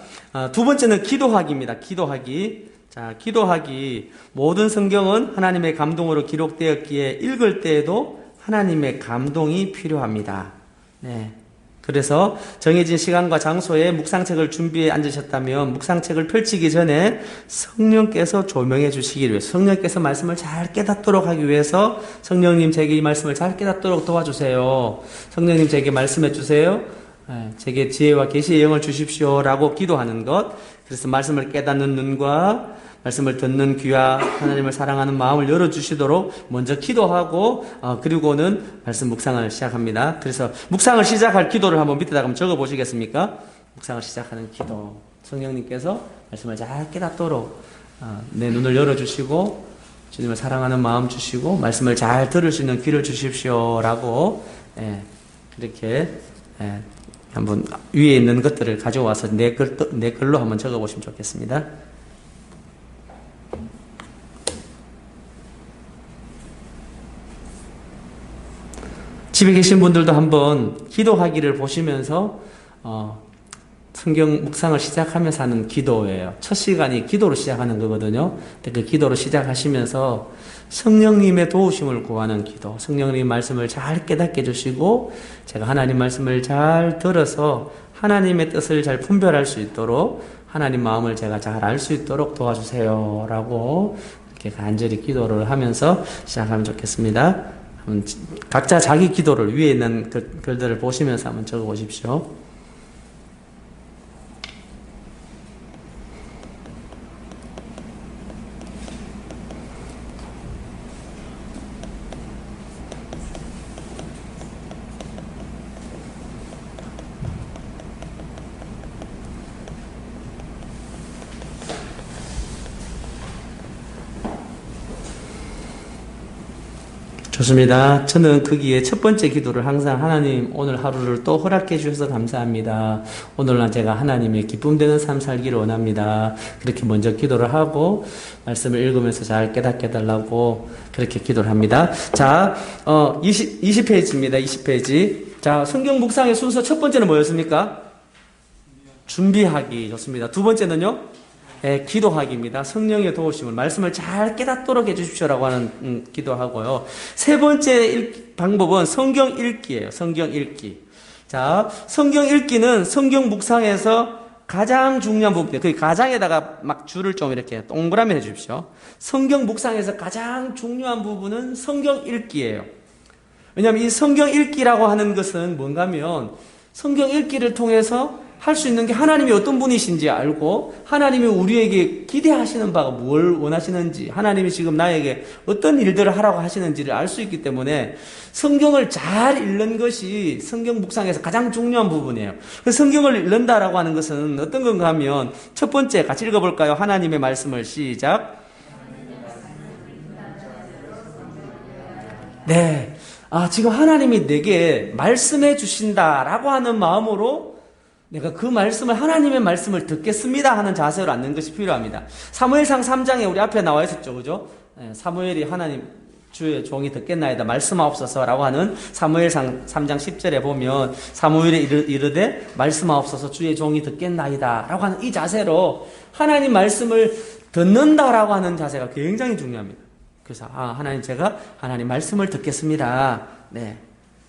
두 번째는 기도하기입니다. 기도하기. 자, 기도하기. 모든 성경은 하나님의 감동으로 기록되었기에 읽을 때에도 하나님의 감동이 필요합니다. 네. 그래서 정해진 시간과 장소에 묵상책을 준비해 앉으셨다면 묵상책을 펼치기 전에 성령께서 조명해 주시기를 위해서, 성령께서 말씀을 잘 깨닫도록 하기 위해서 성령님 제게 이 말씀을 잘 깨닫도록 도와주세요. 성령님 제게 말씀해 주세요. 제게 지혜와 계시의 영을 주십시오 라고 기도하는 것. 그래서 말씀을 깨닫는 눈과 말씀을 듣는 귀와 하나님을 사랑하는 마음을 열어주시도록 먼저 기도하고 그리고는 말씀 묵상을 시작합니다. 그래서 묵상을 시작할 기도를 한번 밑에다가 한번 적어보시겠습니까? 묵상을 시작하는 기도. 성령님께서 말씀을 잘 깨닫도록 내 눈을 열어주시고 주님을 사랑하는 마음 주시고 말씀을 잘 들을 수 있는 귀를 주십시오 라고 이렇게 한번 위에 있는 것들을 가져와서 내 글로 한번 적어보시면 좋겠습니다. 집에 계신 분들도 한번 기도하기를 보시면서 성경 묵상을 시작하면서 하는 기도예요. 첫 시간이 기도로 시작하는 거거든요. 그 기도로 시작하시면서 성령님의 도우심을 구하는 기도, 성령님 말씀을 잘 깨닫게 해주시고 제가 하나님 말씀을 잘 들어서 하나님의 뜻을 잘 분별할 수 있도록 하나님 마음을 제가 잘 알 수 있도록 도와주세요 라고 이렇게 간절히 기도를 하면서 시작하면 좋겠습니다. 각자 자기 기도를 위에 있는 글들을 보시면서 한번 적어 보십시오. 좋습니다. 저는 거기에 첫 번째 기도를 항상 하나님 오늘 하루를 또 허락해 주셔서 감사합니다. 오늘날 제가 하나님의 기쁨 되는 삶 살기를 원합니다. 그렇게 먼저 기도를 하고 말씀을 읽으면서 잘 깨닫게 해달라고 그렇게 기도를 합니다. 자, 20페이지입니다. 20페이지. 자, 성경 묵상의 순서 첫 번째는 뭐였습니까? 준비하기. 좋습니다. 두 번째는요? 기도하기입니다. 성령의 도우심을 말씀을 잘 깨닫도록 해주십시오라고 하는 기도하고요. 세 번째 방법은 성경 읽기예요. 성경 읽기. 자, 성경 읽기는 성경 묵상에서 가장 중요한 부분이에요. 그 가장에다가 막 줄을 좀 이렇게 동그라미 해주십시오. 성경 묵상에서 가장 중요한 부분은 성경 읽기예요. 왜냐하면 이 성경 읽기라고 하는 것은 뭔가 하면 성경 읽기를 통해서 할 수 있는 게 하나님이 어떤 분이신지 알고 하나님이 우리에게 기대하시는 바가 뭘 원하시는지 하나님이 지금 나에게 어떤 일들을 하라고 하시는지를 알 수 있기 때문에 성경을 잘 읽는 것이 성경 묵상에서 가장 중요한 부분이에요. 성경을 읽는다라고 하는 것은 어떤 건가 하면 첫 번째 같이 읽어볼까요? 하나님의 말씀을 시작. 네. 지금 하나님이 내게 말씀해 주신다라고 하는 마음으로 내가 그 말씀을 하나님의 말씀을 듣겠습니다 하는 자세로 앉는 것이 필요합니다. 사무엘상 3장에 우리 앞에 나와 있었죠. 그죠? 사무엘이 하나님 주의 종이 듣겠나이다 말씀하옵소서라고 하는 사무엘상 3장 10절에 보면 사무엘이 이르되 말씀하옵소서 주의 종이 듣겠나이다 라고 하는 이 자세로 하나님 말씀을 듣는다라고 하는 자세가 굉장히 중요합니다. 그래서 하나님 제가 하나님 말씀을 듣겠습니다. 네.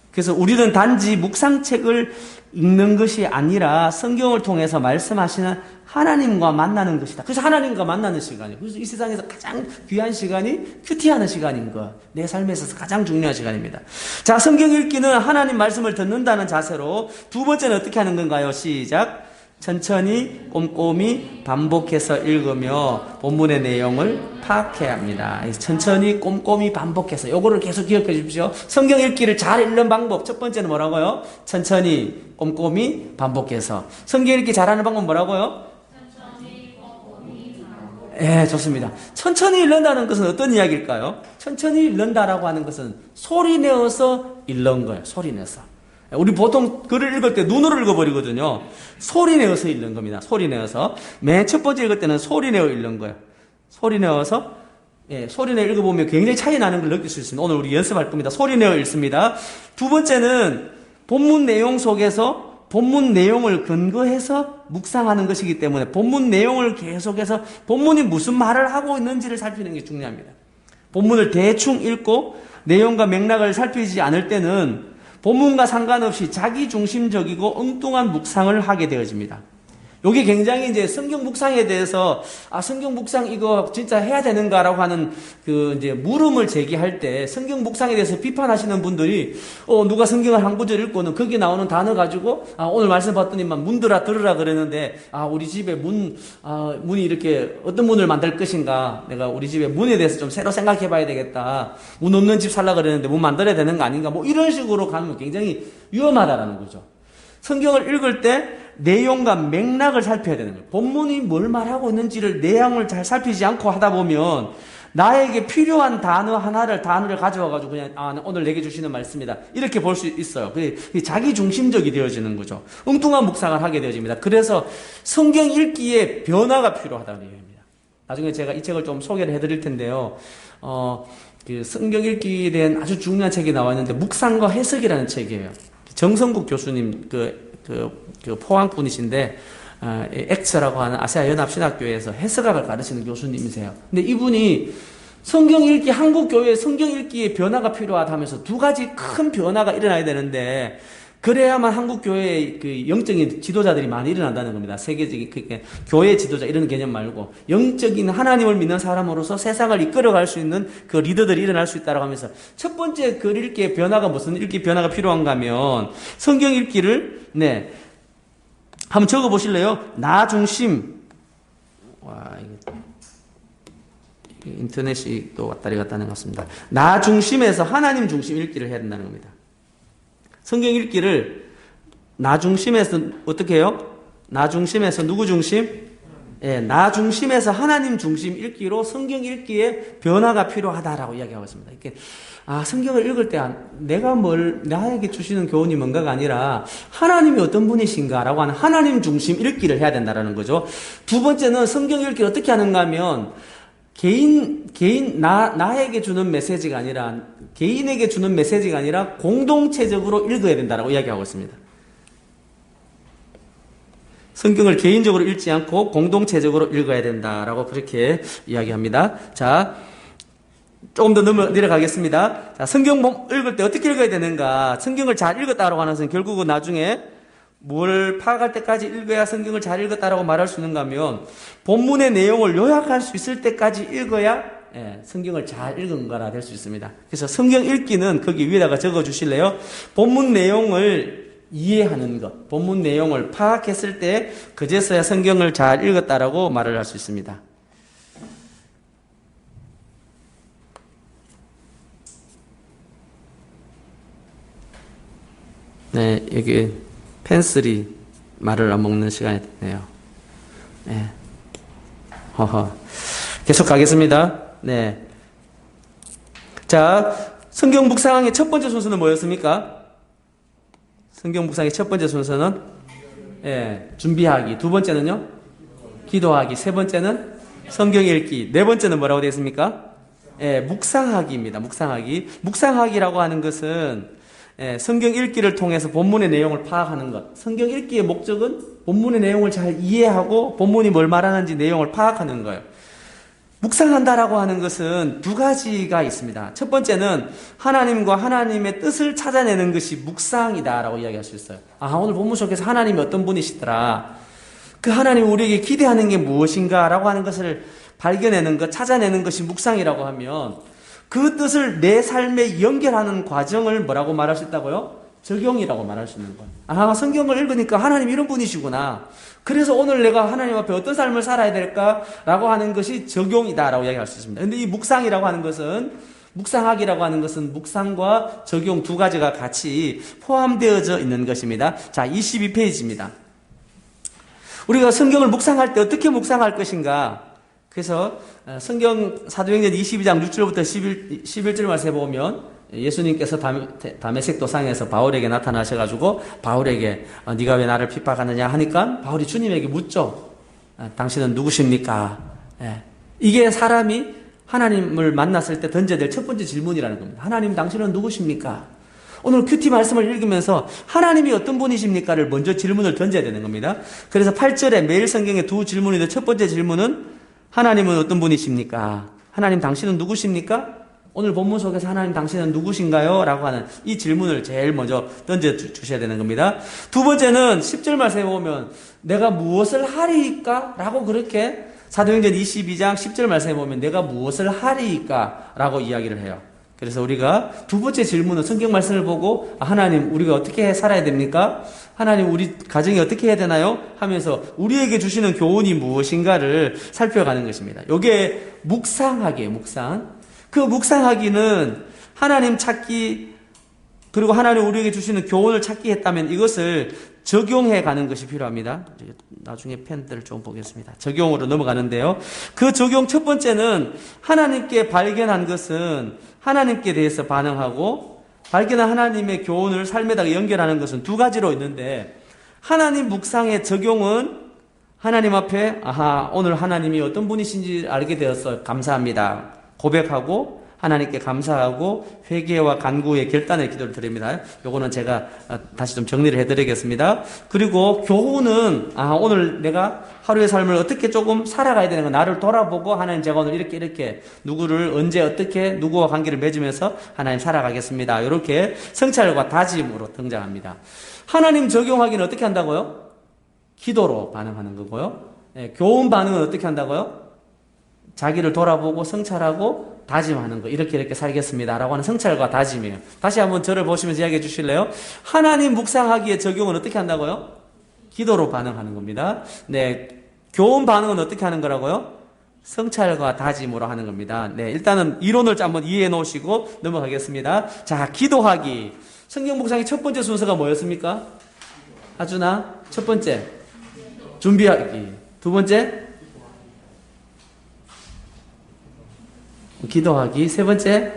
그래서 우리는 단지 묵상책을 읽는 것이 아니라 성경을 통해서 말씀하시는 하나님과 만나는 것이다. 그래서 하나님과 만나는 시간이에요. 그래서 이 세상에서 가장 귀한 시간이 큐티하는 시간인 것. 내 삶에 있어서 가장 중요한 시간입니다. 자, 성경 읽기는 하나님 말씀을 듣는다는 자세로 두 번째는 어떻게 하는 건가요? 시작. 천천히 꼼꼼히 반복해서 읽으며 본문의 내용을 파악해야 합니다. 천천히 꼼꼼히 반복해서 요거를 계속 기억해 주십시오. 성경 읽기를 잘 읽는 방법 첫 번째는 뭐라고요? 천천히 꼼꼼히 반복해서. 성경 읽기 잘하는 방법 뭐라고요? 천천히 꼼꼼히 반복. 좋습니다. 천천히 읽는다는 것은 어떤 이야기일까요? 천천히 읽는다라고 하는 것은 소리 내어서 읽는 거예요. 소리 내서. 우리 보통 글을 읽을 때 눈으로 읽어버리거든요. 소리 내어서 읽는 겁니다. 소리 내어서. 맨 첫 번째 읽을 때는 소리 내어 읽는 거예요. 소리 내어서, 소리 내어 읽어보면 굉장히 차이 나는 걸 느낄 수 있습니다. 오늘 우리 연습할 겁니다. 소리 내어 읽습니다. 두 번째는 본문 내용 속에서 본문 내용을 근거해서 묵상하는 것이기 때문에 본문 내용을 계속해서 본문이 무슨 말을 하고 있는지를 살피는 게 중요합니다. 본문을 대충 읽고 내용과 맥락을 살피지 않을 때는 본문과 상관없이 자기중심적이고 엉뚱한 묵상을 하게 되어집니다. 여기 굉장히 이제 성경 묵상에 대해서 성경 묵상 이거 진짜 해야 되는가라고 하는 그 이제 물음을 제기할 때 성경 묵상에 대해서 비판하시는 분들이 누가 성경을 한 구절 읽고는 거기 나오는 단어 가지고 오늘 말씀 봤더니만 문들아 들으라 그랬는데 우리 집에 문이 이렇게 어떤 문을 만들 것인가, 내가 우리 집에 문에 대해서 좀 새로 생각해 봐야 되겠다, 문 없는 집 살라 그랬는데 문 만들어야 되는 거 아닌가, 뭐 이런 식으로 가면 굉장히 위험하다라는 거죠. 성경을 읽을 때 내용과 맥락을 살펴야 되는 거예요. 본문이 뭘 말하고 있는지를 내용을 잘 살피지 않고 하다 보면 나에게 필요한 단어를 가져와가지고 그냥 오늘 내게 주시는 말씀이다 이렇게 볼 수 있어요. 그게 자기중심적이 되어지는 거죠. 엉뚱한 묵상을 하게 되어집니다. 그래서 성경 읽기에 변화가 필요하다는 얘기입니다. 나중에 제가 이 책을 좀 소개를 해드릴 텐데요. 그 성경 읽기에 대한 아주 중요한 책이 나와 있는데 묵상과 해석이라는 책이에요. 정성국 교수님 그 포항 분이신데 엑처라고 하는 아시아 연합신학교에서 해석학을 가르치는 교수님이세요. 근데 이분이 성경 읽기, 한국 교회에 성경 읽기에 변화가 필요하다면서 두 가지 큰 변화가 일어나야 되는데 그래야만 한국 교회의 그 영적인 지도자들이 많이 일어난다는 겁니다. 세계적인 교회 지도자 이런 개념 말고 영적인 하나님을 믿는 사람으로서 세상을 이끌어갈 수 있는 그 리더들이 일어날 수 있다고 하면서 첫 번째 글 읽기의 변화가 무슨 읽기 변화가 필요한가 하면 성경 읽기를 한번 적어 보실래요? 나 중심. 인터넷이 또 왔다리 갔다 하는 것 같습니다. 나 중심에서 하나님 중심 읽기를 해야 된다는 겁니다. 성경 읽기를 나 중심에서 어떻게 해요? 나 중심에서 누구 중심? 나 중심에서 하나님 중심 읽기로 성경 읽기에 변화가 필요하다라고 이야기하고 있습니다. 이렇게 성경을 읽을 때 내가 나에게 주시는 교훈이 뭔가가 아니라 하나님이 어떤 분이신가라고 하는 하나님 중심 읽기를 해야 된다라는 거죠. 두 번째는 성경 읽기를 어떻게 하는가 하면 나에게 주는 메시지가 아니라, 개인에게 주는 메시지가 아니라 공동체적으로 읽어야 된다라고 이야기하고 있습니다. 성경을 개인적으로 읽지 않고 공동체적으로 읽어야 된다라고 그렇게 이야기합니다. 자, 조금 더 내려가겠습니다. 자, 성경 읽을 때 어떻게 읽어야 되는가? 성경을 잘 읽었다라고 하는 것은 결국은 나중에 뭘 파악할 때까지 읽어야 성경을 잘 읽었다라고 말할 수 있는가 하면 본문의 내용을 요약할 수 있을 때까지 읽어야 성경을 잘 읽은 거라 될 수 있습니다. 그래서 성경 읽기는 거기 위에다가 적어 주실래요? 본문 내용을 이해하는 것, 본문 내용을 파악했을 때 그제서야 성경을 잘 읽었다라고 말을 할 수 있습니다. 네, 여기 펜슬이 말을 안 먹는 시간이 됐네요. 네. 계속 가겠습니다. 네. 자, 성경 묵상의 첫 번째 순서는 뭐였습니까? 성경 묵상의 첫 번째 순서는 준비하기. 두 번째는요? 기도하기. 세 번째는 성경 읽기. 네 번째는 뭐라고 되어 있습니까? 묵상하기입니다. 묵상하기. 묵상하기라고 하는 것은 성경 읽기를 통해서 본문의 내용을 파악하는 것. 성경 읽기의 목적은 본문의 내용을 잘 이해하고 본문이 뭘 말하는지 내용을 파악하는 거예요. 묵상한다라고 하는 것은 두 가지가 있습니다. 첫 번째는 하나님과 하나님의 뜻을 찾아내는 것이 묵상이다라고 이야기할 수 있어요. 오늘 본문 속에서 하나님이 어떤 분이시더라. 그 하나님이 우리에게 기대하는 게 무엇인가라고 하는 것을 발견하는 것, 찾아내는 것이 묵상이라고 하면 그 뜻을 내 삶에 연결하는 과정을 뭐라고 말할 수 있다고요? 적용이라고 말할 수 있는 거예요. 성경을 읽으니까 하나님 이런 분이시구나. 그래서 오늘 내가 하나님 앞에 어떤 삶을 살아야 될까라고 하는 것이 적용이다라고 이야기할 수 있습니다. 근데 이 묵상이라고 하는 것은, 묵상하기라고 하는 것은 묵상과 적용 두 가지가 같이 포함되어져 있는 것입니다. 자, 22페이지입니다. 우리가 성경을 묵상할 때 어떻게 묵상할 것인가? 그래서 성경 사도행전 22장 6절부터 11절 말씀에 보면 예수님께서 다메섹 도상에서 바울에게 나타나셔가지고 바울에게 네가 왜 나를 핍박하느냐 하니까 바울이 주님에게 묻죠. 당신은 누구십니까? 이게 사람이 하나님을 만났을 때 던져야 될 첫 번째 질문이라는 겁니다. 하나님 당신은 누구십니까? 오늘 큐티 말씀을 읽으면서 하나님이 어떤 분이십니까를 먼저 질문을 던져야 되는 겁니다. 그래서 8절에 매일 성경에 두 질문인데 첫 번째 질문은 하나님은 어떤 분이십니까? 하나님 당신은 누구십니까? 오늘 본문 속에서 하나님 당신은 누구신가요? 라고 하는 이 질문을 제일 먼저 던져주셔야 되는 겁니다. 두 번째는 10절 말씀에 보면 내가 무엇을 하리이까? 라고 그렇게 사도행전 22장 10절 말씀에 보면 내가 무엇을 하리이까? 라고 이야기를 해요. 그래서 우리가 두 번째 질문은 성경 말씀을 보고 하나님 우리가 어떻게 살아야 됩니까? 하나님 우리 가정이 어떻게 해야 되나요? 하면서 우리에게 주시는 교훈이 무엇인가를 살펴가는 것입니다. 요게 묵상하기예요. 그 묵상하기는 하나님 찾기 그리고 하나님 우리에게 주시는 교훈을 찾기 했다면 이것을 적용해 가는 것이 필요합니다. 나중에 펜들을 좀 보겠습니다. 적용으로 넘어가는데요. 그 적용 첫 번째는 하나님께 발견한 것은 하나님께 대해서 반응하고 발견한 하나님의 교훈을 삶에다가 연결하는 것은 두 가지로 있는데 하나님 묵상의 적용은 하나님 앞에 오늘 하나님이 어떤 분이신지 알게 되었어요. 감사합니다. 고백하고 하나님께 감사하고 회개와 간구의 결단의 기도를 드립니다. 요거는 제가 다시 좀 정리를 해드리겠습니다. 그리고 교훈은 오늘 내가 하루의 삶을 어떻게 조금 살아가야 되는 거 나를 돌아보고 하나님 제가 오늘 이렇게 누구를 언제 어떻게 누구와 관계를 맺으면서 하나님 살아가겠습니다. 이렇게 성찰과 다짐으로 등장합니다. 하나님 적용하기는 어떻게 한다고요? 기도로 반응하는 거고요. 교훈 반응은 어떻게 한다고요? 자기를 돌아보고 성찰하고 다짐하는 거 이렇게 살겠습니다 라고 하는 성찰과 다짐이에요. 다시 한번 저를 보시면서 이야기해 주실래요? 하나님 묵상하기에 적용은 어떻게 한다고요? 기도로 반응하는 겁니다. 네, 교훈 반응은 어떻게 하는 거라고요? 성찰과 다짐으로 하는 겁니다. 네, 일단은 이론을 한번 이해해 놓으시고 넘어가겠습니다. 자, 기도하기. 성경 묵상의 첫 번째 순서가 뭐였습니까? 하준아, 첫 번째 준비하기. 두 번째 기도하기. 세 번째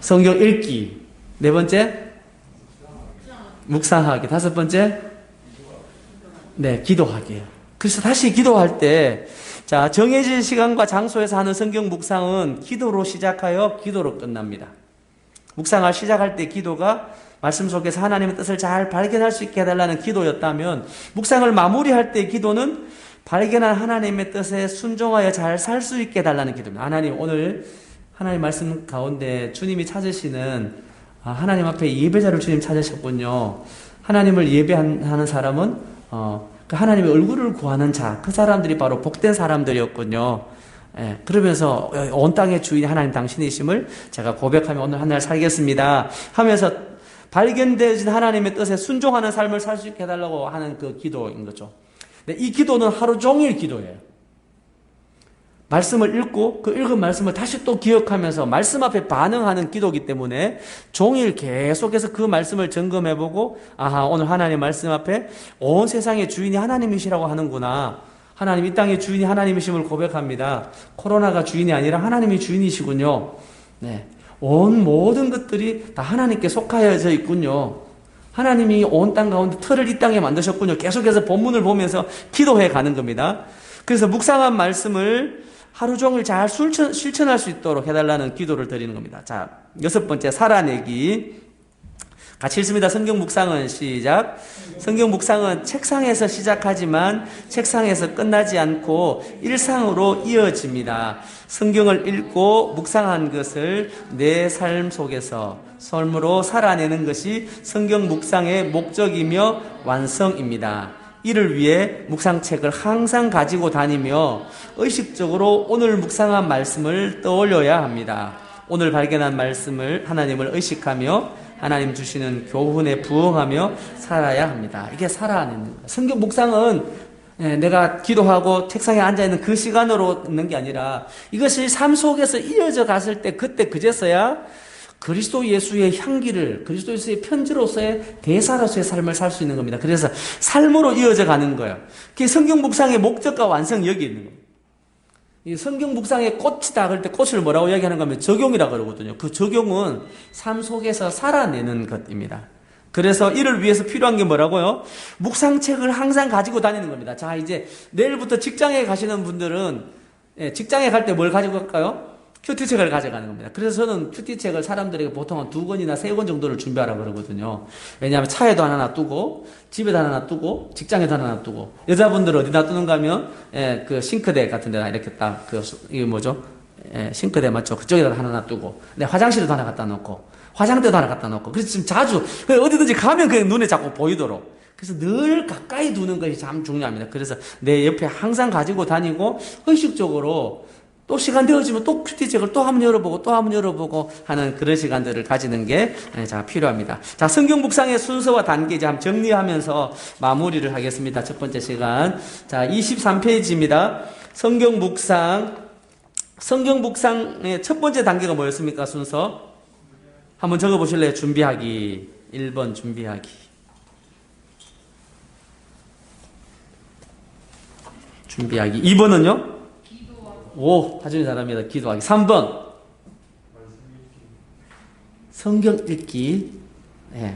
성경 읽기. 네 번째 묵상하기. 다섯 번째 기도하기. 그래서 다시 기도할 때 정해진 시간과 장소에서 하는 성경 묵상은 기도로 시작하여 기도로 끝납니다. 묵상을 시작할 때 기도가 말씀 속에서 하나님의 뜻을 잘 발견할 수 있게 해달라는 기도였다면 묵상을 마무리할 때 기도는 발견한 하나님의 뜻에 순종하여 잘 살 수 있게 해달라는 기도입니다. 하나님 오늘 하나님 말씀 가운데 주님이 찾으시는 하나님 앞에 예배자를 주님 찾으셨군요. 하나님을 예배하는 사람은 그 하나님의 얼굴을 구하는 자, 그 사람들이 바로 복된 사람들이었군요. 그러면서 온 땅의 주인이 하나님 당신이심을 제가 고백하며 오늘 한 날 살겠습니다 하면서 발견되어진 하나님의 뜻에 순종하는 삶을 살 수 있게 해달라고 하는 그 기도인 거죠. 이 기도는 하루 종일 기도예요. 말씀을 읽고 그 읽은 말씀을 다시 또 기억하면서 말씀 앞에 반응하는 기도이기 때문에 종일 계속해서 그 말씀을 점검해보고 오늘 하나님 말씀 앞에 온 세상의 주인이 하나님이시라고 하는구나. 하나님 이 땅의 주인이 하나님이심을 고백합니다. 코로나가 주인이 아니라 하나님이 주인이시군요. 온 모든 것들이 다 하나님께 속하여져 있군요. 하나님이 온 땅 가운데 틀을 이 땅에 만드셨군요. 계속해서 본문을 보면서 기도해 가는 겁니다. 그래서 묵상한 말씀을 하루 종일 잘 실천할 수 있도록 해달라는 기도를 드리는 겁니다. 자, 여섯 번째 살아내기. 같이 읽습니다. 성경 묵상은 시작. 성경 묵상은 책상에서 시작하지만 책상에서 끝나지 않고 일상으로 이어집니다. 성경을 읽고 묵상한 것을 내 삶 속에서 삶으로 살아내는 것이 성경 묵상의 목적이며 완성입니다. 이를 위해 묵상책을 항상 가지고 다니며 의식적으로 오늘 묵상한 말씀을 떠올려야 합니다. 오늘 발견한 말씀을 하나님을 의식하며 하나님 주시는 교훈에 부응하며 살아야 합니다. 이게 살아내는 거예요. 성경 묵상은 내가 기도하고 책상에 앉아있는 그 시간으로 있는 게 아니라 이것이 삶 속에서 이어져 갔을 때 그때 그제서야 그리스도 예수의 향기를 그리스도 예수의 편지로서의 대사로서의 삶을 살 수 있는 겁니다. 그래서 삶으로 이어져 가는 거예요. 그게 성경 묵상의 목적과 완성이 여기 있는 겁니다. 이 성경 묵상의 꽃이다 그럴 때 꽃을 뭐라고 이야기하는 거면 적용이라고 그러거든요. 그 적용은 삶 속에서 살아내는 것입니다. 그래서 이를 위해서 필요한 게 뭐라고요? 묵상책을 항상 가지고 다니는 겁니다. 자, 이제 내일부터 직장에 가시는 분들은 직장에 갈 때 뭘 가지고 갈까요? 큐티책을 가져가는 겁니다. 그래서 저는 큐티책을 사람들에게 보통 한 2권이나 3권 정도를 준비하라 그러거든요. 왜냐하면 차에도 하나 놔두고, 집에도 하나 놔두고, 직장에도 하나 놔두고, 여자분들은 어디 놔두는가 하면, 그 싱크대 같은 데다 이렇게 딱, 이게 뭐죠? 싱크대 맞죠? 그쪽에다 하나 놔두고, 화장실에도 하나 갖다 놓고, 화장대도 하나 갖다 놓고, 그래서 지금 자주, 어디든지 가면 그냥 눈에 자꾸 보이도록. 그래서 늘 가까이 두는 것이 참 중요합니다. 그래서 내 옆에 항상 가지고 다니고, 의식적으로 또 시간 되어지면 또 큐티책을 또 한번 열어보고 또 한번 열어보고 하는 그런 시간들을 가지는 게 필요합니다. 자, 성경 묵상의 순서와 단계 이제 한번 정리하면서 마무리를 하겠습니다. 첫 번째 시간. 자, 23페이지입니다. 성경 묵상의 첫 번째 단계가 뭐였습니까? 순서. 한번 적어보실래요? 준비하기. 1번 준비하기. 준비하기. 2번은요? 오, 하준이 잘합니다. 기도하기. 3번. 성경 읽기.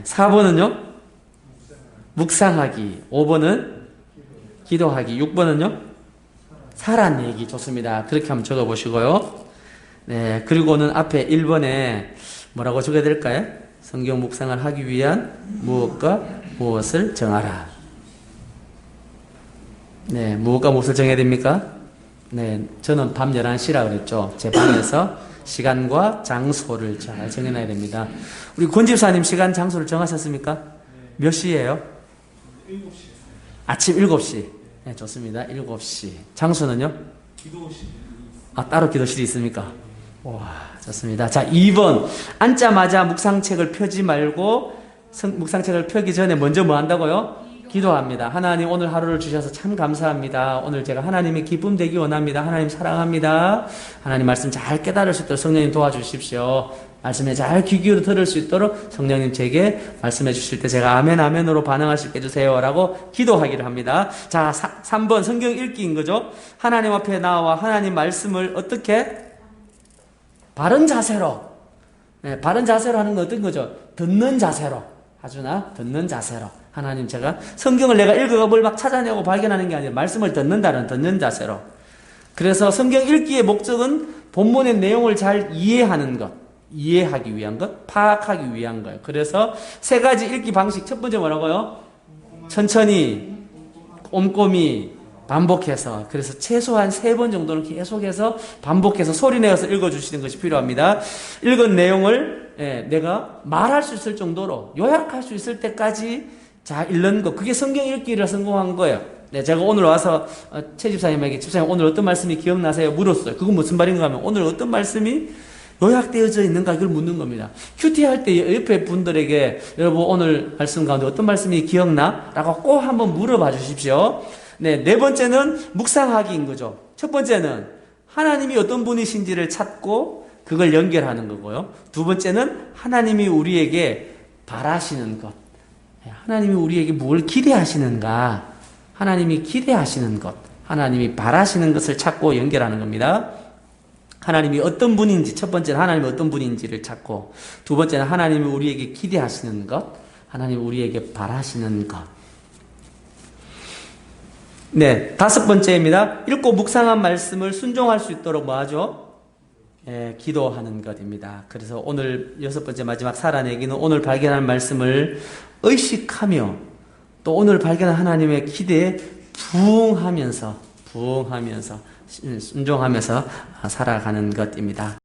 4번은요? 묵상하기. 5번은 기도하기. 6번은요? 살아내기. 좋습니다. 그렇게 한번 적어보시고요. 네, 그리고는 앞에 1번에 뭐라고 적어야 될까요? 성경 묵상을 하기 위한 무엇과 무엇을 정하라. 네, 무엇과 무엇을 정해야 됩니까? 네, 저는 밤 11시라 그랬죠. 제 방에서 시간과 장소를 잘 정해놔야 됩니다. 우리 권 집사님 시간, 장소를 정하셨습니까? 몇 시예요? 7시. 아침 7시. 네, 좋습니다. 7시. 장소는요? 기도실. 따로 기도실이 있습니까? 와, 좋습니다. 자, 2번. 앉자마자 묵상책을 펴지 말고, 묵상책을 펴기 전에 먼저 뭐 한다고요? 기도합니다. 하나님 오늘 하루를 주셔서 참 감사합니다. 오늘 제가 하나님의 기쁨 되기 원합니다. 하나님 사랑합니다. 하나님 말씀 잘 깨달을 수 있도록 성령님 도와주십시오. 말씀에 잘 귀 기울여 들을 수 있도록 성령님 제게 말씀해 주실 때 제가 아멘 아멘으로 반응할 수 있게 해주세요 라고 기도하기를 합니다. 자, 3번 성경 읽기인 거죠. 하나님 앞에 나와 하나님 말씀을 어떻게? 바른 자세로. 네, 바른 자세로 하는 건 어떤 거죠? 듣는 자세로. 하주나 듣는 자세로. 하나님 제가 성경을 내가 읽어가 뭘 막 찾아내고 발견하는 게 아니라 말씀을 듣는 자세로. 그래서 성경 읽기의 목적은 본문의 내용을 잘 이해하는 것, 이해하기 위한 것, 파악하기 위한 거예요. 그래서 3가지 읽기 방식. 첫 번째 뭐라고요? 천천히, 꼼꼼히, 반복해서. 그래서 최소한 3번 정도는 계속해서 반복해서 소리내어서 읽어주시는 것이 필요합니다. 읽은 내용을 내가 말할 수 있을 정도로 요약할 수 있을 때까지 잘 읽는 거. 그게 성경 읽기를 성공한 거예요. 네, 제가 오늘 와서 최 집사님에게 집사님 오늘 어떤 말씀이 기억나세요? 물었어요. 그건 무슨 말인가 하면 오늘 어떤 말씀이 요약되어져 있는가 이걸 묻는 겁니다. 큐티 할 때 옆에 분들에게 여러분 오늘 말씀 가운데 어떤 말씀이 기억나? 라고 꼭 한번 물어봐 주십시오. 네, 4번째는 묵상하기인 거죠. 첫 번째는 하나님이 어떤 분이신지를 찾고 그걸 연결하는 거고요. 2번째는 하나님이 우리에게 바라시는 것. 하나님이 우리에게 뭘 기대하시는가? 하나님이 기대하시는 것, 하나님이 바라시는 것을 찾고 연결하는 겁니다. 하나님이 어떤 분인지, 첫 번째는 하나님이 어떤 분인지를 찾고, 2번째는 하나님이 우리에게 기대하시는 것, 하나님이 우리에게 바라시는 것. 네, 5번째입니다. 읽고 묵상한 말씀을 순종할 수 있도록 뭐 하죠? 기도하는 것입니다. 그래서 오늘 6번째 마지막 살아내기는 오늘 발견한 말씀을 의식하며 또 오늘 발견한 하나님의 기대에 부응하면서 순종하면서 살아가는 것입니다.